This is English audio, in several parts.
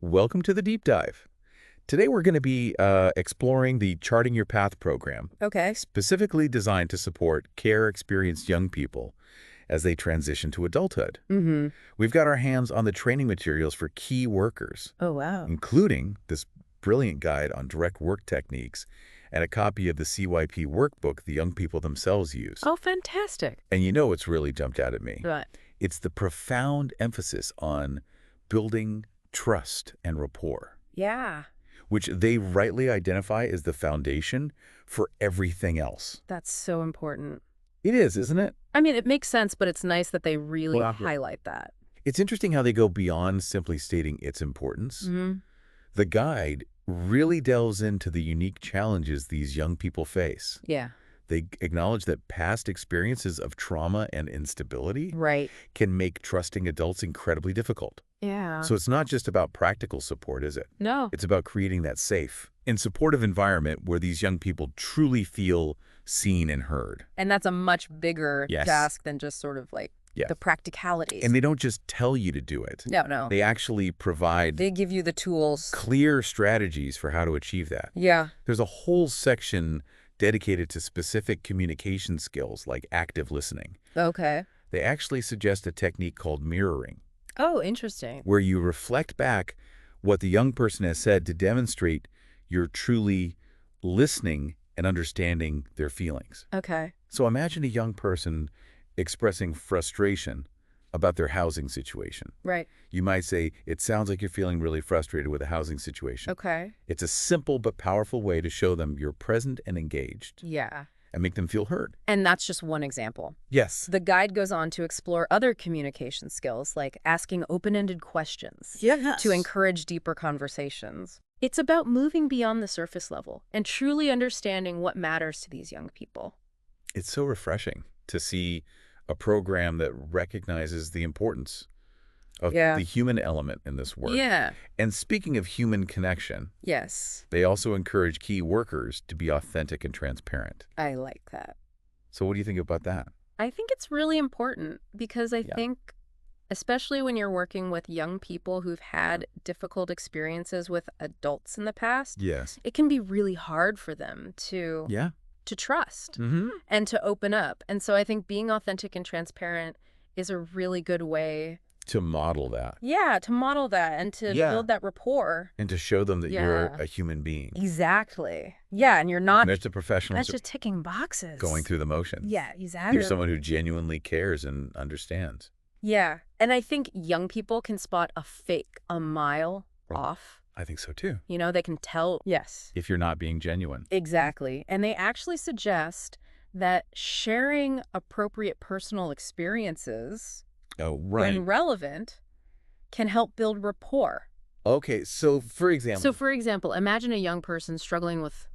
Welcome to the deep dive. Today we're going to be exploring the Charting Your Path program, Okay. specifically designed to support care-experienced young people as they transition to adulthood. Mm-hmm. We've got our hands on the training materials for key workers, Oh, wow. including this brilliant guide on direct work techniques and a copy of the CYP workbook the young people themselves use. Oh, fantastic. And you know what's really jumped out at me? Right. It's the profound emphasis on building trust and rapport, Yeah, which they rightly identify as the foundation for everything else. that's so important. It is, isn't it? I mean, it makes sense, but it's nice that they really Well, highlight that. It's interesting how they go beyond simply stating its importance. Mm-hmm. The guide really delves into the unique challenges these young people face. Yeah, They acknowledge that past experiences of trauma and instability right. can make trusting adults incredibly difficult. Yeah. So it's not just about practical support, is it? No. It's about creating that safe and supportive environment where these young people truly feel seen and heard. And that's a much bigger Yes. task than just sort of like Yeah. the practicalities. And they don't just tell you to do it. No. They actually provide They give you the tools. clear strategies for how to achieve that. Yeah. There's a whole section dedicated to specific communication skills like active listening. Okay. They actually suggest a technique called mirroring, Oh, interesting. where you reflect back what the young person has said to demonstrate you're truly listening and understanding their feelings. Okay. So imagine a young person expressing frustration about their housing situation. Right. You might say, it sounds like you're feeling really frustrated with a housing situation. Okay. It's a simple but powerful way to show them you're present and engaged Yeah. and make them feel heard. And that's just one example. Yes. The guide goes on to explore other communication skills like asking open-ended questions Yes. to encourage deeper conversations. It's about moving beyond the surface level and truly understanding what matters to these young people. It's so refreshing to see a program that recognizes the importance of Yeah. the human element in this work. Yeah. And speaking of human connection, Yes. they also encourage key workers to be authentic and transparent. I like that. So what do you think about that? I think it's really important because I Yeah. think, especially when you're working with young people who've had difficult experiences with adults in the past, Yes. it can be really hard for them to Yeah. trust Mm-hmm. and to open up. And so I think being authentic and transparent is a really good way, To model that to model that and to Yeah. build that rapport. and to show them that you're Yeah. a human being. Exactly. Yeah, and you're not There's the professionals that's just ticking boxes. going through the motions. Yeah, You're exactly. someone who genuinely cares and understands. Yeah, and I think young people can spot a fake a mile Right. off. I think so too. You know, they can tell. Yes. If you're not being genuine. Exactly. And they actually suggest that sharing appropriate personal experiences Oh, when relevant can help build rapport. Okay, so for example. So, for example, imagine a young person struggling with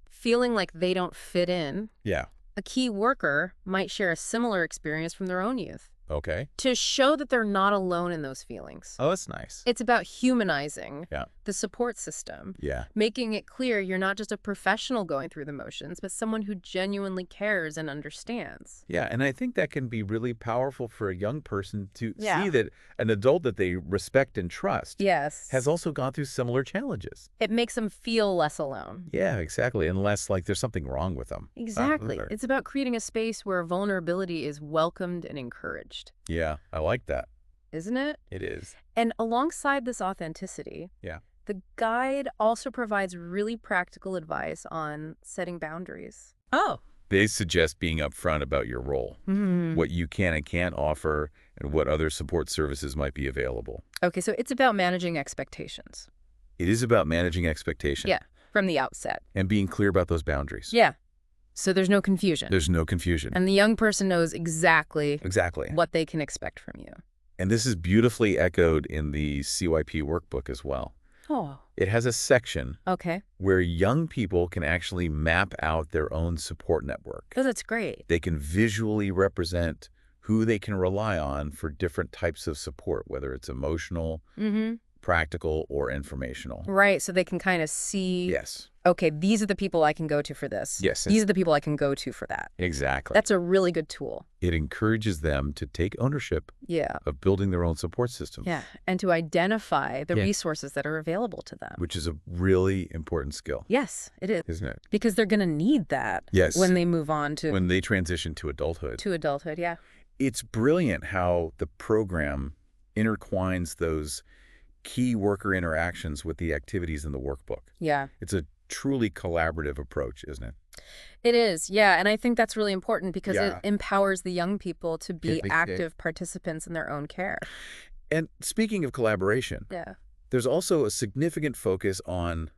feeling like they don't fit in. Yeah. A key worker might share a similar experience from their own youth Okay. to show that they're not alone in those feelings. Oh, that's nice. It's about humanizing Yeah. the support system, Yeah. making it clear you're not just a professional going through the motions, but someone who genuinely cares and understands. Yeah, and I think that can be really powerful for a young person to Yeah. see that an adult that they respect and trust Yes. has also gone through similar challenges. It makes them feel less alone. Yeah, exactly. Unless like there's something wrong with them. Exactly. It's about creating a space where vulnerability is welcomed and encouraged. Yeah, I like that. Isn't it? It is. And alongside this authenticity, Yeah. the guide also provides really practical advice on setting boundaries. Oh. They suggest being upfront about your role, what you can and can't offer, and what other support services might be available. Okay, so it's about managing expectations. It is about managing expectation. Yeah, from the outset. And being clear about those boundaries. Yeah. So there's no confusion. There's no confusion. And the young person knows exactly Exactly. what they can expect from you. And this is beautifully echoed in the CYP workbook as well. Oh, It has a section okay. where young people can actually map out their own support network. Oh, that's great. They can visually represent who they can rely on for different types of support, whether it's emotional, practical or informational. Right, so they can kind of see, Yes. okay, these are the people I can go to for this. Yes. These are the people I can go to for that. Exactly. That's a really good tool. It encourages them to take ownership Yeah. of building their own support systems. Yeah, and to identify the Yeah. resources that are available to them. Which is a really important skill, Yes, it is. isn't it? Because they're going to need that Yes. when they move on to When they transition to adulthood. adulthood, yeah. It's brilliant how the program intertwines those key worker interactions with the activities in the workbook. Yeah. It's a truly collaborative approach, isn't it? It is, yeah, and I think that's really important because Yeah. it empowers the young people to be makes it- active participants in their own care. And speaking of collaboration, Yeah. there's also a significant focus on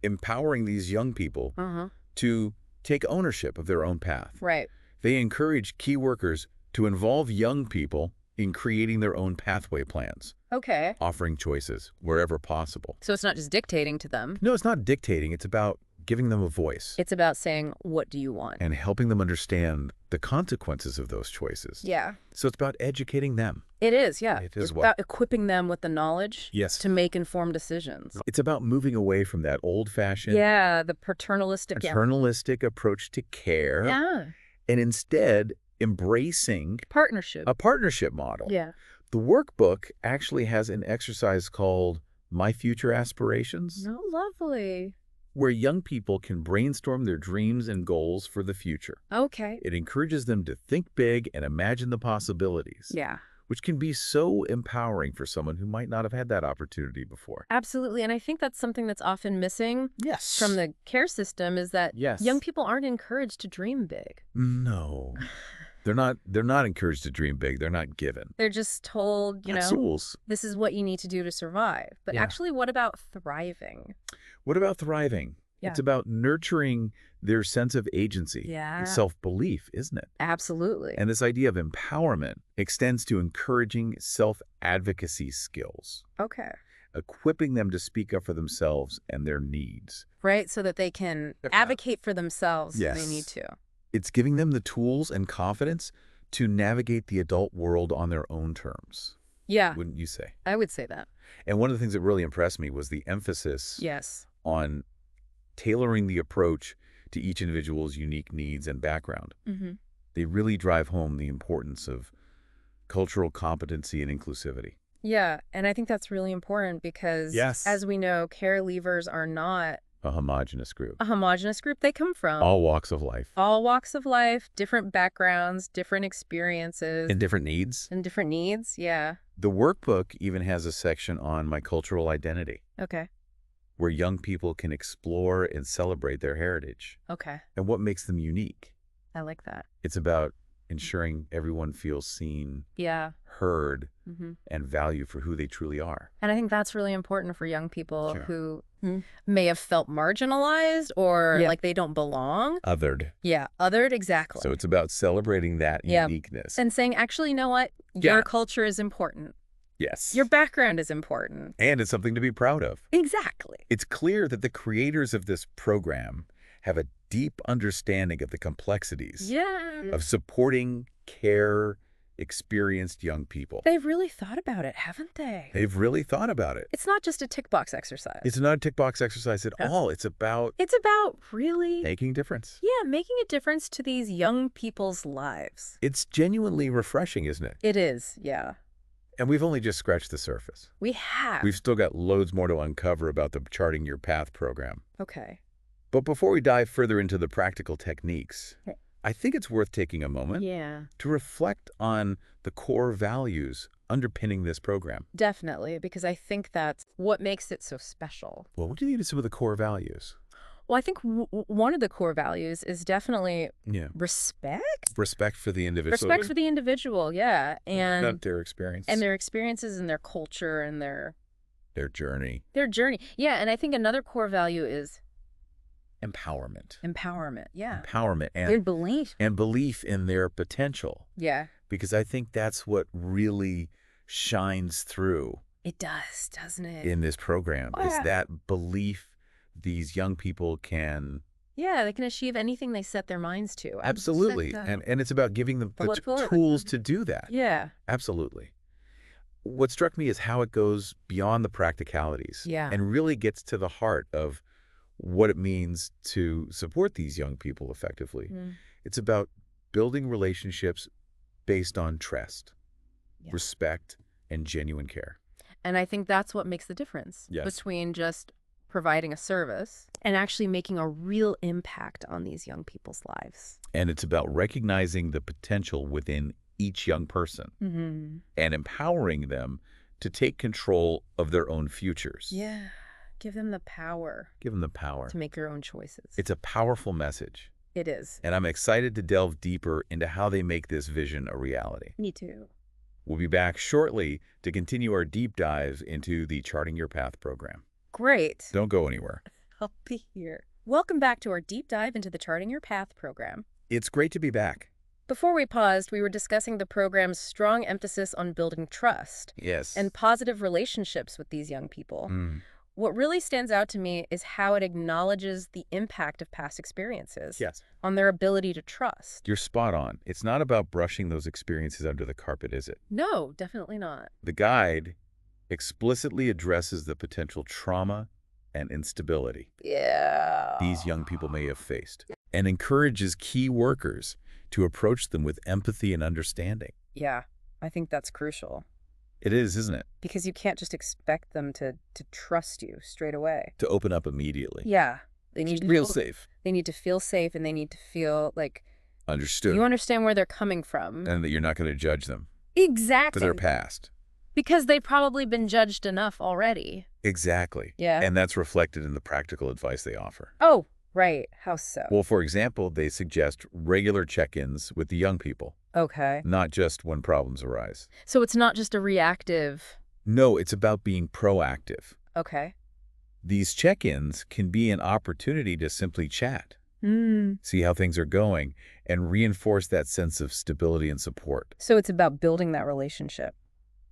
empowering these young people Uh-huh. to take ownership of their own path. Right. They encourage key workers to involve young people in creating their own pathway plans, Okay. offering choices wherever possible. So it's not just dictating to them. No, it's not dictating. It's about giving them a voice It's about saying, what do you want? and helping them understand the consequences of those choices. Yeah. So it's about educating them. It is, yeah. It is It's what- about equipping them with the knowledge Yes. to make informed decisions. It's about moving away from that old-fashioned, Yeah, the paternalistic. paternalistic approach to care Yeah. and instead embracing Partnership. a partnership model. Yeah. The workbook actually has an exercise called My Future Aspirations, No, lovely. where young people can brainstorm their dreams and goals for the future. Okay. It encourages them to think big and imagine the possibilities, Yeah. which can be so empowering for someone who might not have had that opportunity before. Absolutely. And I think that's something that's often missing Yes. from the care system is that Yes. young people aren't encouraged to dream big. No. They're not encouraged to dream big. They're not given. They're just told, you know, Tools. this is what you need to do to survive. But Yeah. actually, what about thriving? What about thriving? Yeah. It's about nurturing their sense of agency Yeah. and self-belief, isn't it? Absolutely. And this idea of empowerment extends to encouraging self-advocacy skills, Okay. equipping them to speak up for themselves and their needs. Right? So that they can advocate for themselves if they Yes. need to. It's giving them the tools and confidence to navigate the adult world on their own terms, Yeah. wouldn't you say? I would say that. And one of the things that really impressed me was the emphasis Yes. on tailoring the approach to each individual's unique needs and background. Mm-hmm. They really drive home the importance of cultural competency and inclusivity. Yeah. And I think that's really important because, Yes. as we know, care leavers are not A homogenous group. a homogenous group. They come from All walks of life. all walks of life, different backgrounds, different experiences, And different needs. and different needs. Yeah. The workbook even has a section on my cultural identity, Okay. where young people can explore and celebrate their heritage Okay. and what makes them unique. I like that. It's about ensuring everyone feels seen, Yeah. heard, Mm-hmm. and valued for who they truly are. And I think that's really important for young people Sure. who Hmm. may have felt marginalized or Yeah. like they don't belong. Othered. Yeah. Othered, exactly. So it's about celebrating that Yeah. uniqueness. And saying, actually, you know what? Yeah. Your culture is important. Yes. Your background is important. And it's something to be proud of. Exactly. It's clear that the creators of this program have a deep understanding of the complexities Yeah. of supporting experienced young people. They've really thought about it, haven't they? They've really thought about it. It's not just a tick box exercise. It's not a tick box exercise at Yeah. all. It's about It's about really, making a difference. yeah, making a difference to these young people's lives. It's genuinely refreshing, isn't it? It is, yeah. And we've only just scratched the surface. We have. We've still got loads more to uncover about the Charting Your Path program. Okay. But before we dive further into the practical techniques, Okay. I think it's worth taking a moment Yeah. to reflect on the core values underpinning this program. Definitely, because I think that's what makes it so special. Well, what do you think are some of the core values? Well, I think one of the core values is definitely Yeah. respect. Respect for the individual. Respect for the individual, yeah, Not their experience. and their experiences and their culture and their journey. journey. Yeah, and I think another core value is Empowerment. empowerment. Yeah. Empowerment Their belief. and belief in their potential. Yeah. Because I think that's what really shines through It does, doesn't it? in this program, is Yeah. that belief these young people can. Yeah, they can achieve anything they set their minds to. Absolutely. Absolutely. And it's about giving them the Look forward. tools to do that. Yeah. Absolutely. What struck me is how it goes beyond the practicalities Yeah. and really gets to the heart of what it means to support these young people effectively. Mm. It's about building relationships based on trust, Yeah. respect, and genuine care. And I think that's what makes the difference Yes. between just providing a service and actually making a real impact on these young people's lives. And it's about recognizing the potential within each young person and empowering them to take control of their own futures. Yeah. Give them the power Give them the power. to make their own choices. It's a powerful message, It is. and I'm excited to delve deeper into how they make this vision a reality. Me too. We'll be back shortly to continue our deep dives into the Charting Your Path program. Great. Don't go anywhere. I'll be here. Welcome back to our deep dive into the Charting Your Path program. It's great to be back. Before we paused, we were discussing the program's strong emphasis on building trust Yes. and positive relationships with these young people. What really stands out to me is how it acknowledges the impact of past experiences Yes. on their ability to trust. You're spot on. It's not about brushing those experiences under the carpet, is it? No, definitely not. The guide explicitly addresses the potential trauma and instability Yeah. these young people may have faced and encourages key workers to approach them with empathy and understanding. Yeah, I think that's crucial It is, isn't it? because you can't just expect them to trust you straight away. To open up immediately. Yeah. They need to Real feel, safe. They need to feel safe, and they need to feel like Understood. you understand where they're coming from. And that you're not going to judge them for Exactly. their past. Because they've probably been judged enough already. Exactly. Yeah. And that's reflected in the practical advice they offer. Oh, right. How so? Well, for example, they suggest regular check-ins with the young people, Okay. not just when problems arise. So it's not just a reactive. No, it's about being proactive. Okay. These check-ins can be an opportunity to simply chat, see how things are going, and reinforce that sense of stability and support. So it's about building that relationship.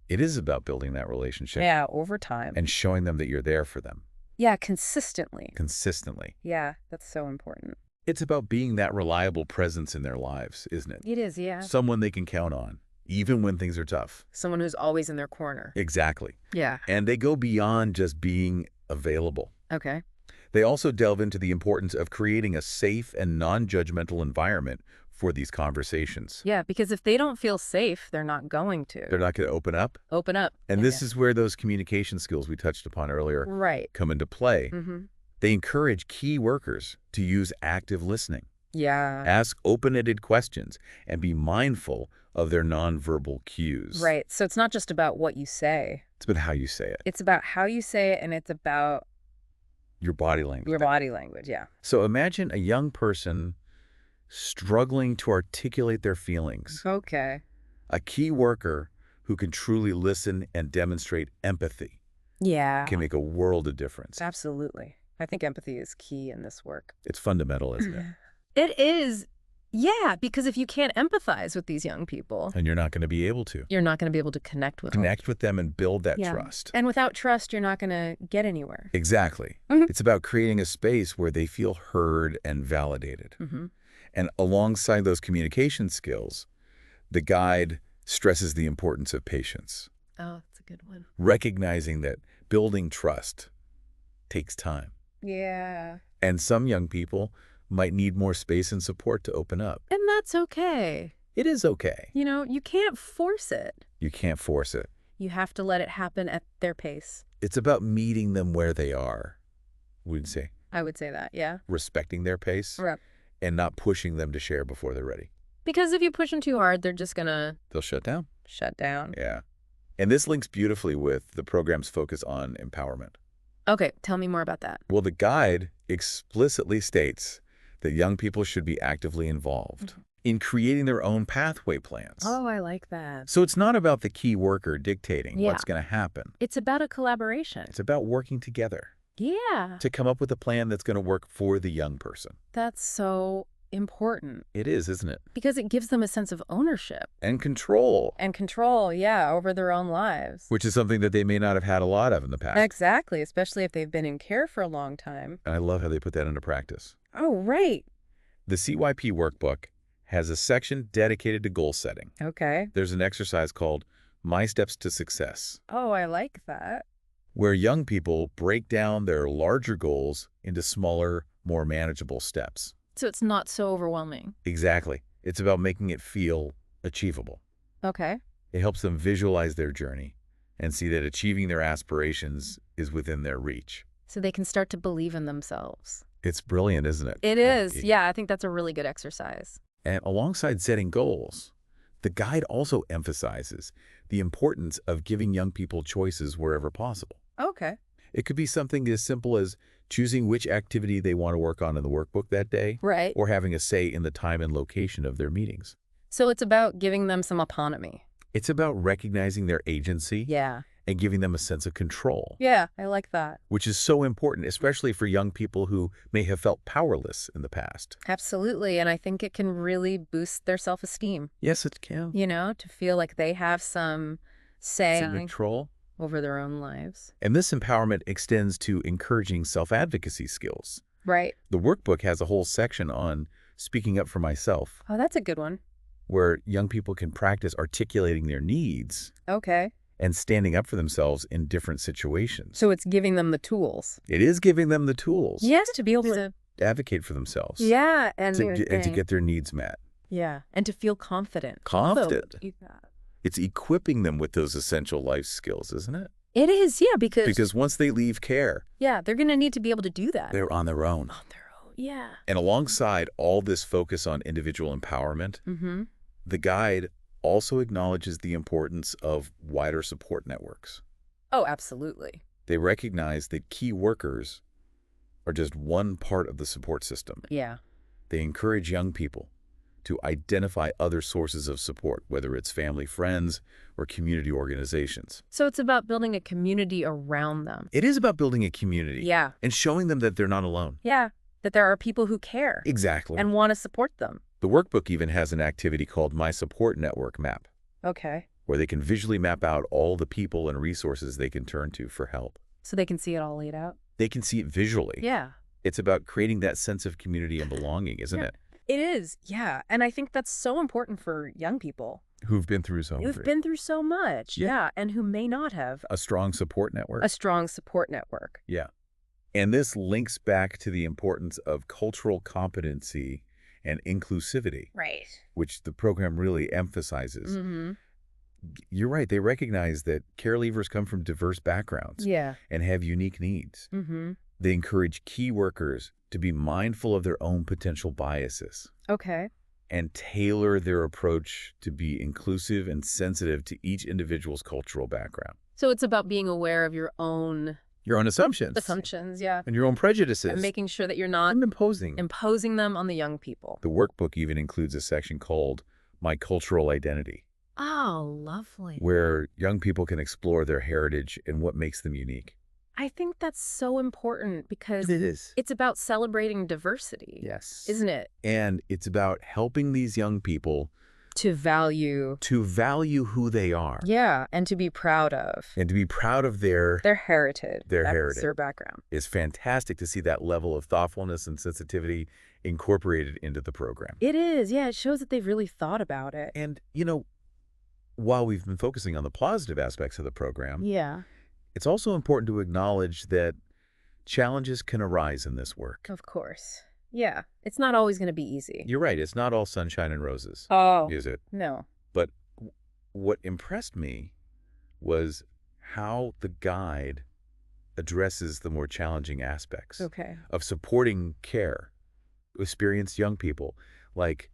It is about building that relationship Yeah, over time. and showing them that you're there for them Yeah, consistently. consistently. Yeah, that's so important. It's about being that reliable presence in their lives, isn't it? It is, yeah. Someone they can count on, even when things are tough. Someone who's always in their corner. Exactly. Yeah. And they go beyond just being available. Okay. They also delve into the importance of creating a safe and non-judgmental environment for these conversations. Yeah, because if they don't feel safe, they're not going to. They're not going to open up. Open up. And this is where those communication skills we touched upon earlier Right. come into play. Mm-hmm. They encourage key workers to use active listening, Yeah. ask open-ended questions, and be mindful of their nonverbal cues. Right. So it's not just about what you say. It's about how you say it, It's about how you say it, and it's about your body language. your body language. Yeah. So imagine a young person struggling to articulate their feelings. Okay. A key worker who can truly listen and demonstrate empathy Yeah. can make a world of difference. Absolutely. I think empathy is key in this work. It's fundamental, isn't it? It is. Yeah, because if you can't empathize with these young people, And you're not going to be able to you're not going to be able to connect with them. connect with them and build that Yeah. trust. And without trust, you're not going to get anywhere. Exactly. Mhm. It's about creating a space where they feel heard and validated. Mm-hmm. And alongside those communication skills, the guide stresses the importance of patience, Oh, that's a good one. recognizing that building trust takes time. Yeah. And some young people might need more space and support to open up. And that's okay. It is okay. You know, you can't force it. You can't force it. You have to let it happen at their pace. It's about meeting them where they are, we'd say, I would say that, yeah. respecting their pace Right. and not pushing them to share before they're ready. Because if you push them too hard, they're just going to They'll shut down. shut down. Yeah. And this links beautifully with the program's focus on empowerment. Okay, tell me more about that. Well, the guide explicitly states that young people should be actively involved in creating their own pathway plans. Oh, I like that. So it's not about the key worker dictating Yeah. what's going to happen. It's about a collaboration. It's about working together Yeah. to come up with a plan that's going to work for the young person. That's so important It is, isn't it? because it gives them a sense of ownership And control, and control, yeah, over their own lives. which is something that they may not have had a lot of in the past. Exactly, especially if they've been in care for a long time. And I love how they put that into practice. Oh, right. The CYP workbook has a section dedicated to goal setting. Okay. There's an exercise called My Steps to Success, Oh, I like that. where young people break down their larger goals into smaller, more manageable steps. So it's not so overwhelming. Exactly. It's about making it feel achievable. Okay. It helps them visualize their journey and see that achieving their aspirations is within their reach. So they can start to believe in themselves. It's brilliant, isn't it? It is. Yeah, I think that's a really good exercise. And alongside setting goals, the guide also emphasizes the importance of giving young people choices wherever possible. Okay. It could be something as simple as choosing which activity they want to work on in the workbook that day, Right. or having a say in the time and location of their meetings. So it's about giving them some autonomy. It's about recognizing their agency Yeah. and giving them a sense of control, Yeah, I like that. which is so important, especially for young people who may have felt powerless in the past. Absolutely. And I think it can really boost their self-esteem, Yes, it can. to feel like they have some say Some control. over their own lives. And this empowerment extends to encouraging self-advocacy skills. Right. The workbook has a whole section on speaking up for myself, Oh, that's a good one. where young people can practice articulating their needs Okay. and standing up for themselves in different situations. So it's giving them the tools. It is giving them the tools Yes, to be able to. advocate for themselves. Yeah, and And to get their needs met. yeah, and to feel confident. Confident. So, It's equipping them with those essential life skills, isn't it? it is, yeah, because Because once they leave care, yeah, they're going to need to be able to do that they're on their own. on their own. Yeah. And alongside all this focus on individual empowerment, Mm-hmm. the guide also acknowledges the importance of wider support networks. Oh, absolutely. They recognize that key workers are just one part of the support system. Yeah. They encourage young people to identify other sources of support, whether it's family, friends, or community organizations. So it's about building a community around them. It is about building a community Yeah. and showing them that they're not alone. Yeah. That there are people who care Exactly. and want to support them. The workbook even has an activity called My Support Network Map, Okay. where they can visually map out all the people and resources they can turn to for help. So they can see it all laid out. They can see it visually. Yeah. It's about creating that sense of community and belonging, isn't Yeah. it? It is. Yeah. And I think that's so important for young people Who've been through so who've much. been through so much. Yeah. Yeah. And who may not have A strong support network. a strong support network. Yeah. And this links back to the importance of cultural competency and inclusivity, Right. which the program really emphasizes. Mm-hmm. You're right. They recognize that care leavers come from diverse backgrounds Yeah. and have unique needs. Mm-hmm. They encourage key workers to be mindful of their own potential biases Okay. and tailor their approach to be inclusive and sensitive to each individual's cultural background. So it's about being aware of your own Your own assumptions. yeah. And your own prejudices. And making sure that you're not And imposing. imposing them on the young people. The workbook even includes a section called My Cultural Identity, Oh, lovely. where young people can explore their heritage and what makes them unique. I think that's so important because is. it's about celebrating diversity. Yes. Isn't it? And it's about helping these young people To value. to value who they are. Yeah. And to be proud of And to be proud of their heritage. Their That's heritage. their background. It's fantastic to see that level of thoughtfulness and sensitivity incorporated into the program. It is. Yeah. It shows that they've really thought about it. And, while we've been focusing on the positive aspects of the program, Yeah. it's also important to acknowledge that challenges can arise in this work. Of course. Yeah. It's not always going to be easy. You're right. It's not all sunshine and roses, Oh, is it? no. But what impressed me was how the guide addresses the more challenging aspects Okay. of supporting care, experienced young people, like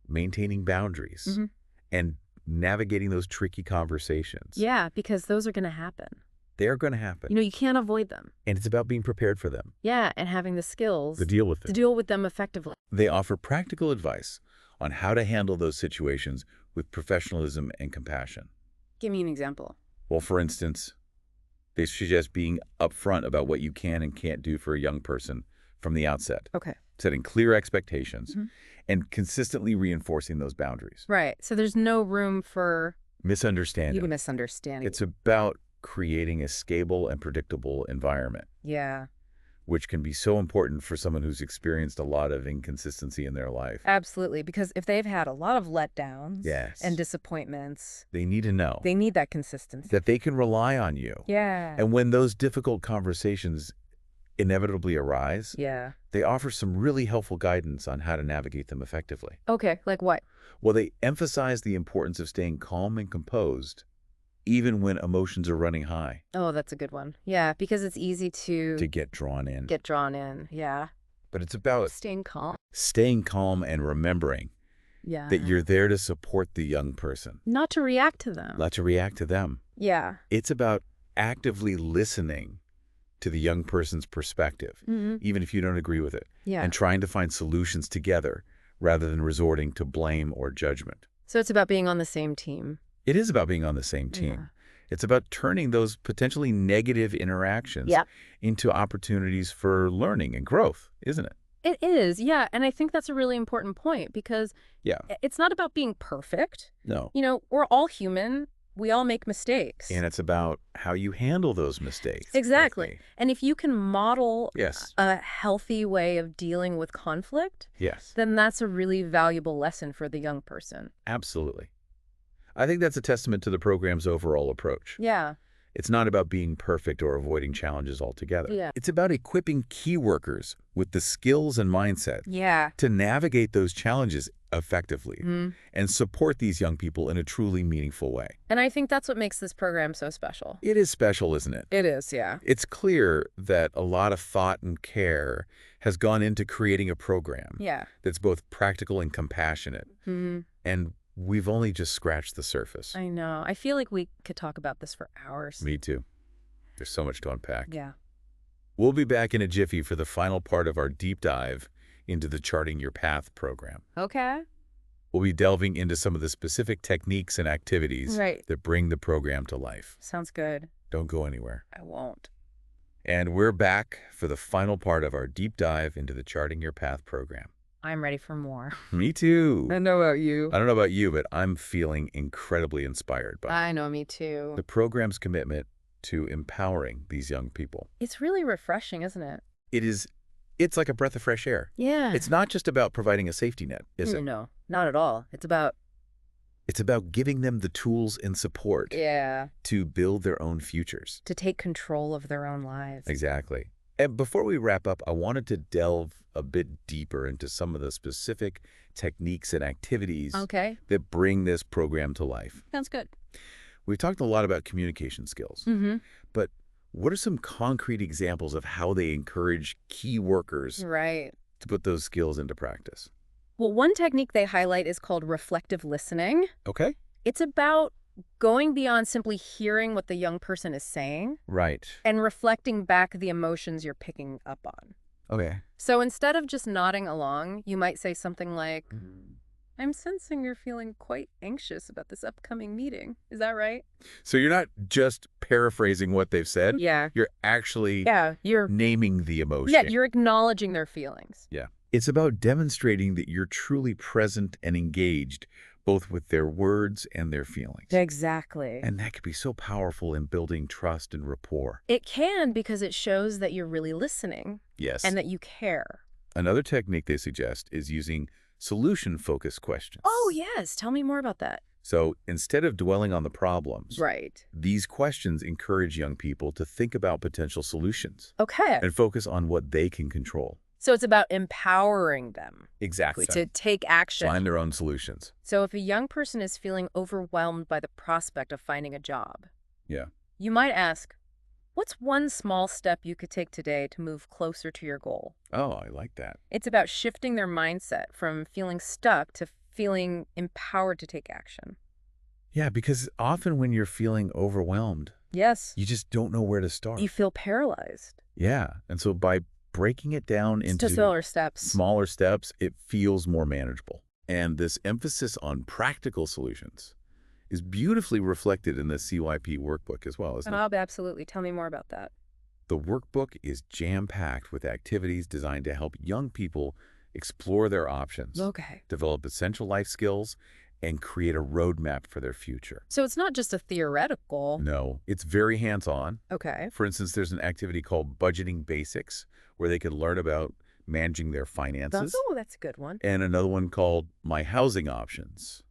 maintaining boundaries Mhm. and navigating those tricky conversations. Yeah, because those are going to happen. They're going to happen. You can't avoid them. And it's about being prepared for them, Yeah, and having the skills to deal with to them. deal with them effectively. They offer practical advice on how to handle those situations with professionalism and compassion. Give me an example. Well, for instance, they suggest being upfront about what you can and can't do for a young person from the outset, Okay. setting clear expectations, Mhm. and consistently reinforcing those boundaries. Right. So there's no room for Misunderstanding. misunderstanding. It's about creating a stable and predictable environment Yeah. which can be so important for someone who's experienced a lot of inconsistency in their life. Absolutely, because if they've had a lot of letdowns Yes. and disappointments, They need to know they need that consistency. that they can rely on you. Yeah. And when those difficult conversations inevitably arise, Yeah. they offer some really helpful guidance on how to navigate them effectively. Okay, like what? Well, they emphasize the importance of staying calm and composed, even when emotions are running high, Oh, that's a good one. Yeah, because it's easy to to get drawn in. get drawn in. Yeah. But it's about Staying calm. staying calm and remembering Yeah. that you're there to support the young person, Not to react to them. not to react to them. Yeah. It's about actively listening to the young person's perspective, even if you don't agree with it, Yeah. and trying to find solutions together rather than resorting to blame or judgment. So it's about being on the same team. It is about being on the same team. Yeah. It's about turning those potentially negative interactions Yeah. into opportunities for learning and growth, isn't it? It is, yeah. And I think that's a really important point because Yeah. it's not about being perfect. No. You know, we're all human. We all make mistakes. And it's about how you handle those mistakes. Exactly. And if you can model Yes. a healthy way of dealing with conflict, Yes. then that's a really valuable lesson for the young person. Absolutely. I think that's a testament to the program's overall approach. Yeah. It's not about being perfect or avoiding challenges altogether. Yeah. It's about equipping key workers with the skills and mindset Yeah. to navigate those challenges effectively Mm. and support these young people in a truly meaningful way. And I think that's what makes this program so special. It is special, isn't it? It is, yeah. It's clear that a lot of thought and care has gone into creating a program Yeah. that's both practical and compassionate. Hmm. And we've only just scratched the surface. I know. I feel like we could talk about this for hours. Me too. There's so much to unpack. Yeah. We'll be back in a jiffy for the final part of our deep dive into the Charting Your Path program. Okay. We'll be delving into some of the specific techniques and activities Right. that bring the program to life. Sounds good. Don't go anywhere. I won't. And we're back for the final part of our deep dive into the Charting Your Path program. I'm ready for more. Me too. I know about you. I don't know about you, but I'm feeling incredibly inspired by I know, me too. the program's commitment to empowering these young people. It's really refreshing, isn't it? It's like a breath of fresh air. Yeah. It's not just about providing a safety net, is it? No, not at all. It's about... It's about giving them the tools and support Yeah. to build their own futures. To take control of their own lives. Exactly. And before we wrap up, I wanted to delve a bit deeper into some of the specific techniques and activities Okay. that bring this program to life. Sounds good. We've talked a lot about communication skills, Mm-hmm. but what are some concrete examples of how they encourage key workers Right. to put those skills into practice? Well, one technique they highlight is called reflective listening. Okay. It's about going beyond simply hearing what the young person is saying Right. and reflecting back the emotions you're picking up on. Okay. So instead of just nodding along, you might say something like, I'm sensing you're feeling quite anxious about this upcoming meeting. Is that right? So you're not just paraphrasing what they've said. Yeah. You're actually You're naming the emotion. Yeah, you're acknowledging their feelings. Yeah. It's about demonstrating that you're truly present and engaged, both with their words and their feelings. Exactly. And that could be so powerful in building trust and rapport. It can because it shows that you're really listening Yes. and that you care. Another technique they suggest is using solution-focused questions. Oh, yes. Tell me more about that. So instead of dwelling on the problems, Right. these questions encourage young people to think about potential solutions Okay. and focus on what they can control. So it's about empowering them Exactly. to take action. Find their own solutions. So if a young person is feeling overwhelmed by the prospect of finding a job, Yeah. you might ask, what's one small step you could take today to move closer to your goal? Oh, I like that. It's about shifting their mindset from feeling stuck to feeling empowered to take action. Yeah, because often when you're feeling overwhelmed, Yes. you just don't know where to start. You feel paralyzed. Yeah. And so by breaking it down into To smaller steps. smaller steps, it feels more manageable. And this emphasis on practical solutions is beautifully reflected in the CYP workbook as well, isn't it? Absolutely. Tell me more about that. The workbook is jam-packed with activities designed to help young people explore their options, Okay. develop essential life skills, and create a roadmap for their future. So it's not just a theoretical. No, it's very hands-on. Okay. For instance, there's an activity called Budgeting Basics, where they can learn about managing their finances, That's a good one. and another one called My Housing Options,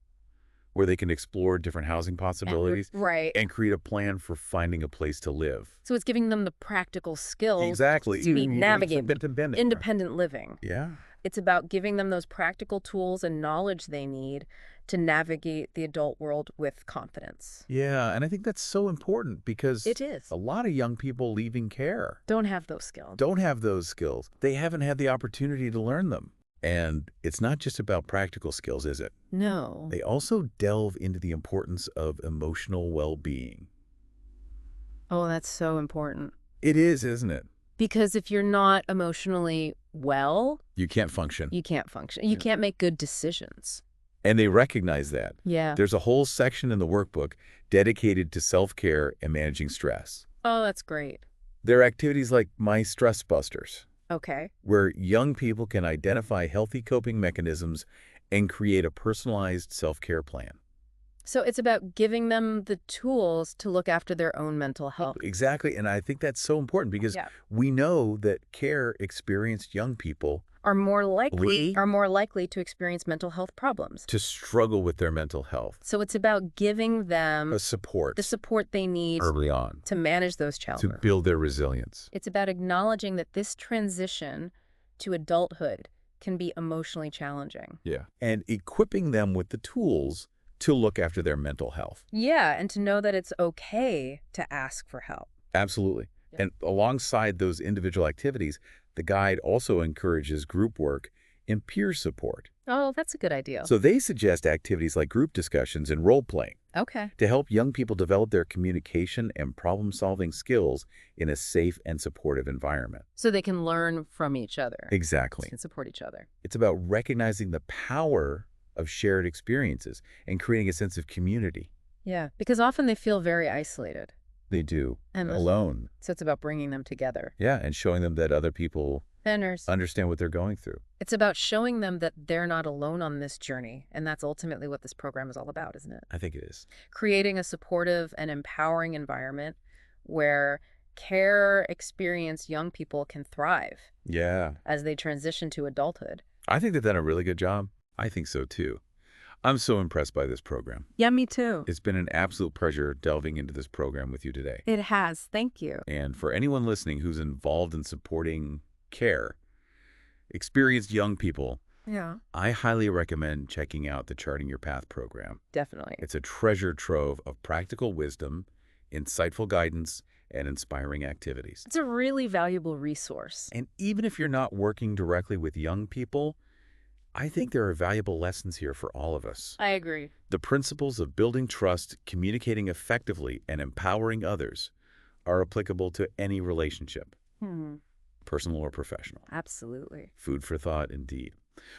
where they can explore different housing possibilities Right. and create a plan for finding a place to live. So it's giving them the practical skills Exactly. to navigate Independent. independent living. Yeah. It's about giving them those practical tools and knowledge they need to navigate the adult world with confidence. Yeah, and I think that's so important because It is. a lot of young people leaving care Don't have those skills. don't have those skills. They haven't had the opportunity to learn them. And it's not just about practical skills, is it? No. They also delve into the importance of emotional well-being. Oh, that's so important. It is, isn't it? Because if you're not emotionally well, You can't function. you can't function. You can't make good decisions. And they recognize that. Yeah. There's a whole section in the workbook dedicated to self-care and managing stress. Oh, that's great. There are activities like My Stress Busters, Okay. where young people can identify healthy coping mechanisms and create a personalized self-care plan. So it's about giving them the tools to look after their own mental health. Exactly, and I think that's so important because Yeah. we know that care-experienced young people Are more likely to experience mental health problems. to struggle with their mental health, So it's about giving them a support the support they need early on to manage those to challenges. build their resilience. It's about acknowledging that this transition to adulthood can be emotionally challenging. Yeah. And equipping them with the tools to look after their mental health. Yeah, and to know that it's okay to ask for help. Absolutely. Yeah. And alongside those individual activities, the guide also encourages group work and peer support. Oh, that's a good idea. So they suggest activities like group discussions and role-playing Okay. to help young people develop their communication and problem-solving skills in a safe and supportive environment. So they can learn from each other. Exactly. And support each other. It's about recognizing the power of shared experiences and creating a sense of community. Yeah, because often they feel very isolated. They do, And alone. so it's about bringing them together. Yeah, and showing them that other people understand what they're going through. It's about showing them that they're not alone on this journey. And that's ultimately what this program is all about, isn't it? I think it is. Creating a supportive and empowering environment where care-experienced young people can thrive Yeah. as they transition to adulthood. I think they've done a really good job. I think so, too. I'm so impressed by this program. Yeah, me too. It's been an absolute pleasure delving into this program with you today. It has. Thank you. And for anyone listening who's involved in supporting care, experienced young people, Yeah. I highly recommend checking out the Charting Your Path program. Definitely. It's a treasure trove of practical wisdom, insightful guidance, and inspiring activities. It's a really valuable resource. And even if you're not working directly with young people, I think there are valuable lessons here for all of us. I agree. The principles of building trust, communicating effectively, and empowering others are applicable to any relationship, personal or professional. Absolutely. Food for thought, indeed.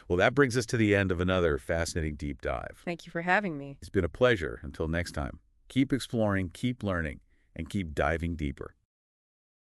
Well, that brings us to the end of another fascinating deep dive. Thank you for having me. It's been a pleasure. Until next time, keep exploring, keep learning, and keep diving deeper.